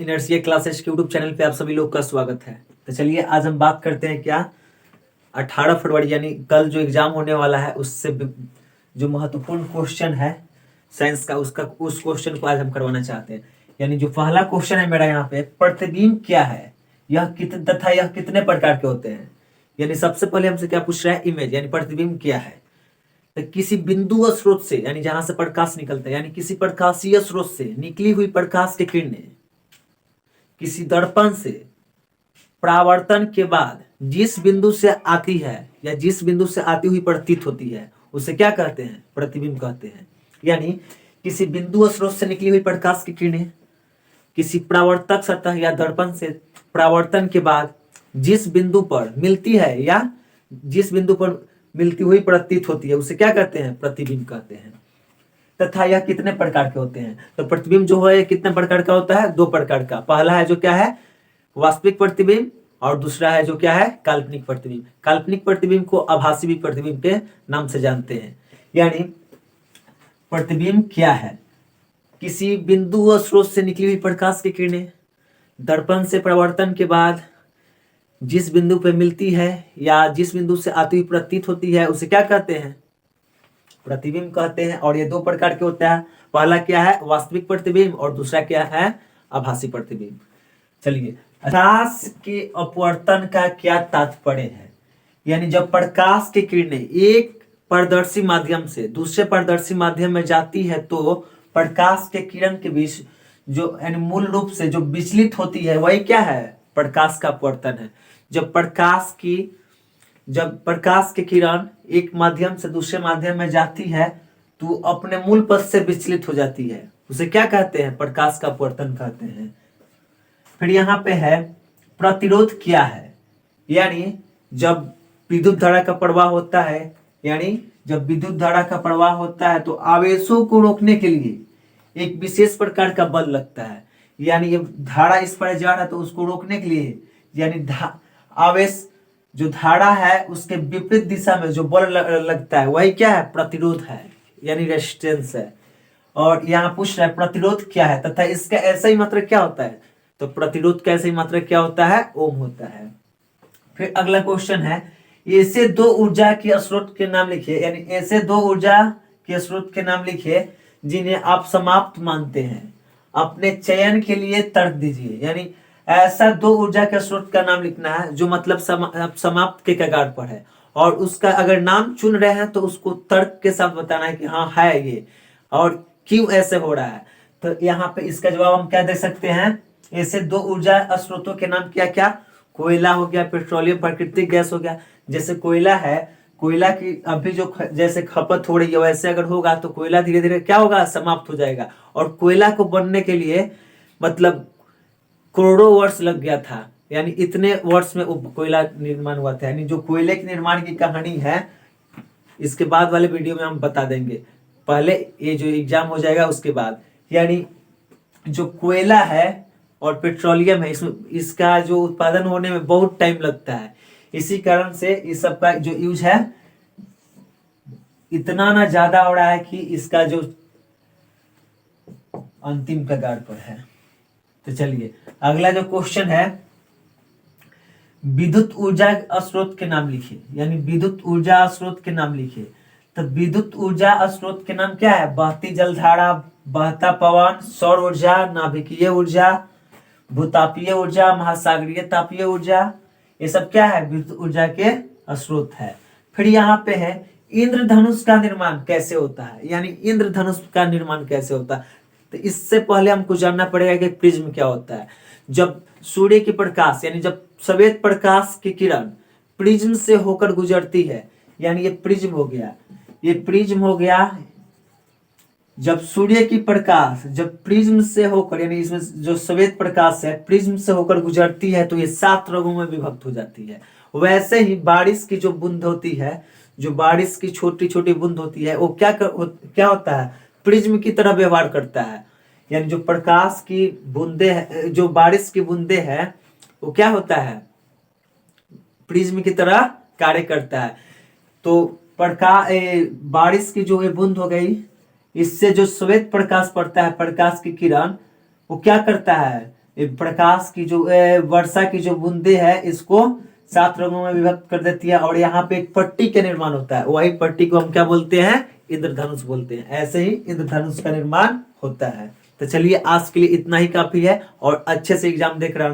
Inertia classes के YouTube channel पे आप सभी लोग का स्वागत है। तो चलिए आज हम बात करते हैं क्या 18 फरवरी यानी कल जो एग्जाम होने वाला है उससे जो महत्वपूर्ण क्वेश्चन है साइंस का उस क्वेश्चन को आज हम करवाना चाहते हैं। यानी जो पहला क्वेश्चन है मेरा यहाँ पे, प्रतिबिंब क्या है, यह कितने प्रकार के होते हैं। यानी सबसे पहले हमसे क्या पूछ रहा है, इमेज यानी प्रतिबिंब क्या है। तो किसी बिंदु व स्रोत से यानी जहां से प्रकाश निकलता है यानी किसी प्रकाशीय स्रोत से निकली हुई प्रकाश की किरणें किसी दर्पण से परावर्तन के बाद जिस बिंदु से आती है या जिस बिंदु से आती हुई प्रतीत होती है उसे क्या कहते हैं, प्रतिबिंब कहते हैं। यानी किसी बिंदु और स्रोत से निकली हुई प्रकाश की किरणें किसी परावर्तक सतह या दर्पण से परावर्तन के बाद जिस बिंदु पर मिलती है या जिस बिंदु पर मिलती हुई प्रतीत होती है उसे क्या कहते हैं, प्रतिबिंब कहते हैं। तथा यह कितने प्रकार के होते हैं। तो प्रतिबिंब जो है कितने प्रकार का होता है, दो प्रकार का। पहला है जो क्या है, वास्तविक प्रतिबिंब, और दूसरा है जो क्या है, काल्पनिक प्रतिबिंब। काल्पनिक प्रतिबिंब को आभासी भी प्रतिबिंब के नाम से जानते हैं। यानी प्रतिबिंब क्या है, किसी बिंदु व स्रोत से निकली हुई प्रकाश की किरणें दर्पण से परावर्तन के बाद जिस बिंदु पर मिलती है या जिस बिंदु से आती हुई प्रतीत होती है उसे क्या कहते हैं, प्रतिबिंब कहते हैं। और ये दो प्रकार के होता है। पहला क्या है, वास्तविक प्रतिबिंब, और दूसरा क्या है, आभासी प्रतिबिंब। चलिए, प्रकाश के अपवर्तन का क्या तात्पर्य है। यानी जब प्रकाश की किरणें एक पारदर्शी माध्यम से दूसरे पारदर्शी माध्यम में जाती है तो प्रकाश के किरण के बीच जो मूल रूप से जो विचलित होती है वही क्या है, प्रकाश का अपवर्तन है। जब प्रकाश की किरण एक माध्यम से दूसरे माध्यम में जाती है तो अपने मूल पथ से विचलित हो जाती है, उसे क्या कहते हैं, प्रकाश का अपवर्तन कहते हैं। फिर यहाँ पे है प्रतिरोध क्या है। यानी जब विद्युत धारा का प्रवाह होता है तो आवेशों को रोकने के लिए एक विशेष प्रकार का बल लगता है। यानी ये धारा इस पर जा रहा है तो उसको रोकने के लिए यानी आवेश जो धारा है उसके विपरीत दिशा में जो बल लगता है वही क्या है, प्रतिरोध है, यानी रेजिस्टेंस है। और यहाँ पूछ रहा है प्रतिरोध क्या है तथा इसका ऐसा ही मात्रक क्या होता है। तो प्रतिरोध का ऐसा ही मात्रक क्या होता है, ओम होता है। फिर अगला क्वेश्चन है, ऐसे दो ऊर्जा के स्रोत के नाम लिखिए। यानी ऐसे दो ऊर्जा के स्रोत के नाम लिखिए जिन्हें आप समाप्त मानते हैं, अपने चयन के लिए तर्क दीजिए। यानी ऐसा दो ऊर्जा के स्रोत का नाम लिखना है जो मतलब समाप्त के कगार पर है, और उसका अगर नाम चुन रहे हैं तो उसको तर्क के साथ बताना है कि हाँ है ये और क्यों ऐसे हो रहा है। तो यहाँ पे इसका जवाब हम क्या दे सकते हैं, ऐसे दो ऊर्जा स्रोतों के नाम क्या क्या, कोयला हो गया, पेट्रोलियम प्राकृतिक गैस हो गया। जैसे कोयला है, कोयला की अभी जो जैसे खपत हो रही है वैसे अगर होगा तो कोयला धीरे धीरे क्या होगा, समाप्त हो जाएगा। और कोयला को बनने के लिए मतलब करोड़ों वर्ष लग गया था, यानी इतने वर्ष में कोयला निर्माण हुआ था। यानी जो कोयले के निर्माण की कहानी है इसके बाद वाले वीडियो में हम बता देंगे, पहले ये जो एग्जाम हो जाएगा उसके बाद। यानी जो कोयला है और पेट्रोलियम है इसका जो उत्पादन होने में बहुत टाइम लगता है, इसी कारण से इस सब का जो यूज है इतना ना ज्यादा हो रहा है कि इसका जो अंतिम कगार पर है। तो चलिए अगला जो क्वेश्चन है, विद्युत ऊर्जा स्रोत के नाम लिखिए। यानी विद्युत ऊर्जा स्रोत के नाम लिखिए। तो विद्युत ऊर्जा स्रोत के नाम क्या है, बहती जलधारा, बहता पवन, सौर ऊर्जा, नाभिकीय ऊर्जा, भूतापीय ऊर्जा, महासागरीय तापीय ऊर्जा, ये सब क्या है, विद्युत ऊर्जा के स्रोत है। फिर यहाँ पे है इंद्रधनुष का निर्माण कैसे होता है। यानी इंद्रधनुष का निर्माण कैसे होता है, तो इससे पहले हमको जानना पड़ेगा कि प्रिज्म क्या होता है। जब सूर्य की प्रकाश यानी जब श्वेत प्रकाश की किरण प्रिज्म से होकर गुजरती है, यानी ये प्रिज्म हो गया, ये प्रिज्म हो गया। जब सूर्य की प्रकाश जब प्रिज्म से होकर यानी इसमें जो श्वेत प्रकाश है प्रिज्म से होकर गुजरती है तो ये 7 रंगों में विभक्त हो जाती है। वैसे ही बारिश की जो बूंद होती है, जो बारिश की छोटी छोटी बूंद होती है वो क्या होता है, प्रिज्म की तरह व्यवहार करता है। यानी जो प्रकाश की बूंदे जो बारिश की बूंदे है वो क्या होता है, प्रिज्म की तरह कार्य करता है। तो बारिश की जो ये बूंद हो गई, इससे जो श्वेत प्रकाश पड़ता है, प्रकाश की किरण, वो क्या करता है, प्रकाश की जो वर्षा की जो बूंदे है इसको 7 रंगों में विभक्त कर देती है और यहाँ पे एक पट्टी का निर्माण होता है, वही पट्टी को हम क्या बोलते हैं, इंद्रधनुष बोलते हैं। ऐसे ही इंद्रधनुष का निर्माण होता है। तो चलिए आज के लिए इतना ही काफी है और अच्छे से एग्जाम देख रहा